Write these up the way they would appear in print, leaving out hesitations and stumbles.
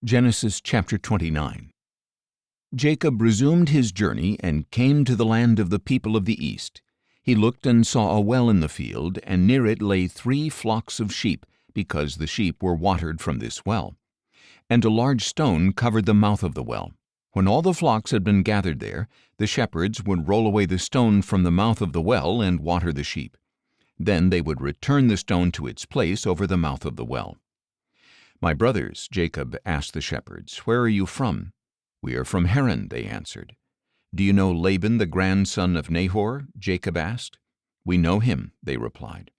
Genesis chapter 29. Jacob resumed his journey and came to the land of the people of the east. He looked and saw a well in the field, and near it lay 3 flocks of sheep, because the sheep were watered from this well. And a large stone covered the mouth of the well. When all the flocks had been gathered there, the shepherds would roll away the stone from the mouth of the well and water the sheep. Then they would return the stone to its place over the mouth of the well. "My brothers," Jacob asked the shepherds, "where are you from?" "We are from Haran," they answered. "Do you know Laban, the grandson of Nahor?" Jacob asked. "We know him," they replied.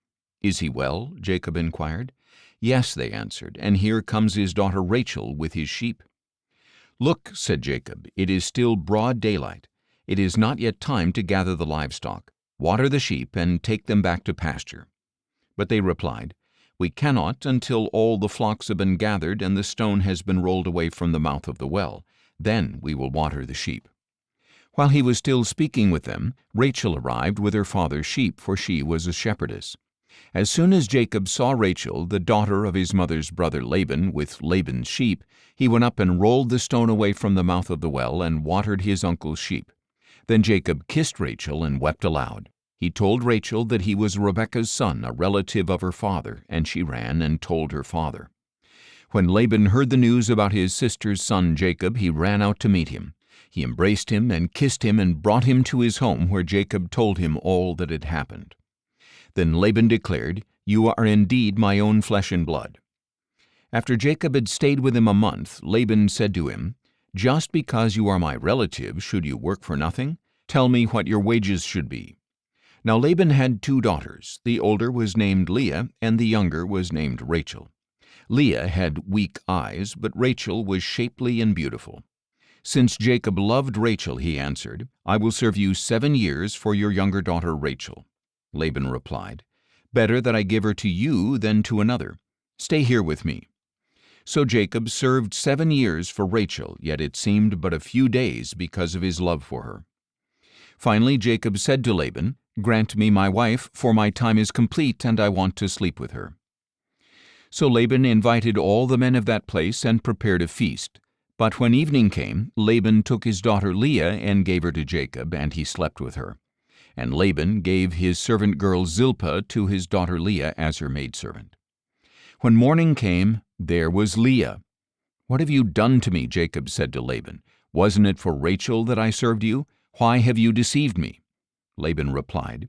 "Is he well?" Jacob inquired. "Yes," they answered, "and here comes his daughter Rachel with his sheep." "Look," said Jacob, "it is still broad daylight. It is not yet time to gather the livestock. Water the sheep and take them back to pasture." But they replied, "We cannot until all the flocks have been gathered and the stone has been rolled away from the mouth of the well. Then we will water the sheep." While he was still speaking with them, Rachel arrived with her father's sheep, for she was a shepherdess. As soon as Jacob saw Rachel, the daughter of his mother's brother Laban, with Laban's sheep, he went up and rolled the stone away from the mouth of the well and watered his uncle's sheep. Then Jacob kissed Rachel and wept aloud. He told Rachel that he was Rebekah's son, a relative of her father, and she ran and told her father. When Laban heard the news about his sister's son Jacob, he ran out to meet him. He embraced him and kissed him and brought him to his home, where Jacob told him all that had happened. Then Laban declared, "You are indeed my own flesh and blood." After Jacob had stayed with him a month, Laban said to him, "Just because you are my relative, should you work for nothing? Tell me what your wages should be." Now Laban had 2 daughters. The older was named Leah, and the younger was named Rachel. Leah had weak eyes, but Rachel was shapely and beautiful. Since Jacob loved Rachel, he answered, "I will serve you 7 years for your younger daughter Rachel." Laban replied, "Better that I give her to you than to another. Stay here with me." So Jacob served 7 years for Rachel, yet it seemed but a few days because of his love for her. Finally Jacob said to Laban, "Grant me my wife, for my time is complete and I want to sleep with her." So Laban invited all the men of that place and prepared a feast. But when evening came, Laban took his daughter Leah and gave her to Jacob, and he slept with her. And Laban gave his servant girl Zilpah to his daughter Leah as her maidservant. When morning came, there was Leah. "What have you done to me?" Jacob said to Laban. "Wasn't it for Rachel that I served you? Why have you deceived me?" Laban replied,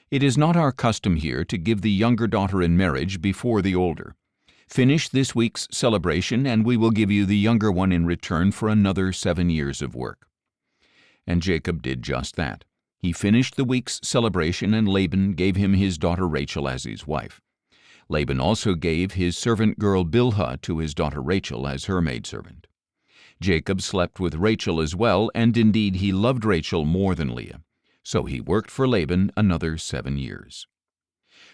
"It is not our custom here to give the younger daughter in marriage before the older. Finish this week's celebration, and we will give you the younger one in return for another 7 years of work." And Jacob did just that. He finished the week's celebration, and Laban gave him his daughter Rachel as his wife. Laban also gave his servant girl Bilhah to his daughter Rachel as her maidservant. Jacob slept with Rachel as well, and indeed he loved Rachel more than Leah. So he worked for Laban another 7 years.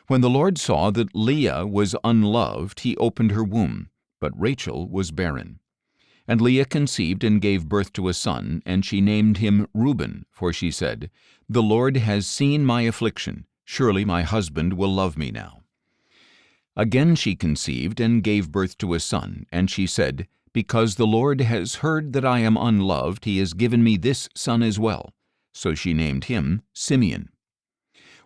When the Lord saw that Leah was unloved, he opened her womb, but Rachel was barren. And Leah conceived and gave birth to a son, and she named him Reuben, for she said, "The Lord has seen my affliction. Surely my husband will love me now." Again she conceived and gave birth to a son, and she said, "Because the Lord has heard that I am unloved, he has given me this son as well." So she named him Simeon.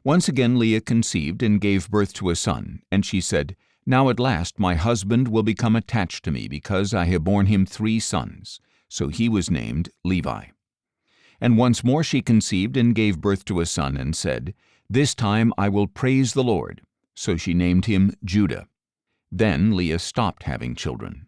Once again Leah conceived and gave birth to a son, and she said, "Now at last my husband will become attached to me, because I have borne him 3 sons." So he was named Levi. And once more she conceived and gave birth to a son, and said, "This time I will praise the Lord." So she named him Judah. Then Leah stopped having children.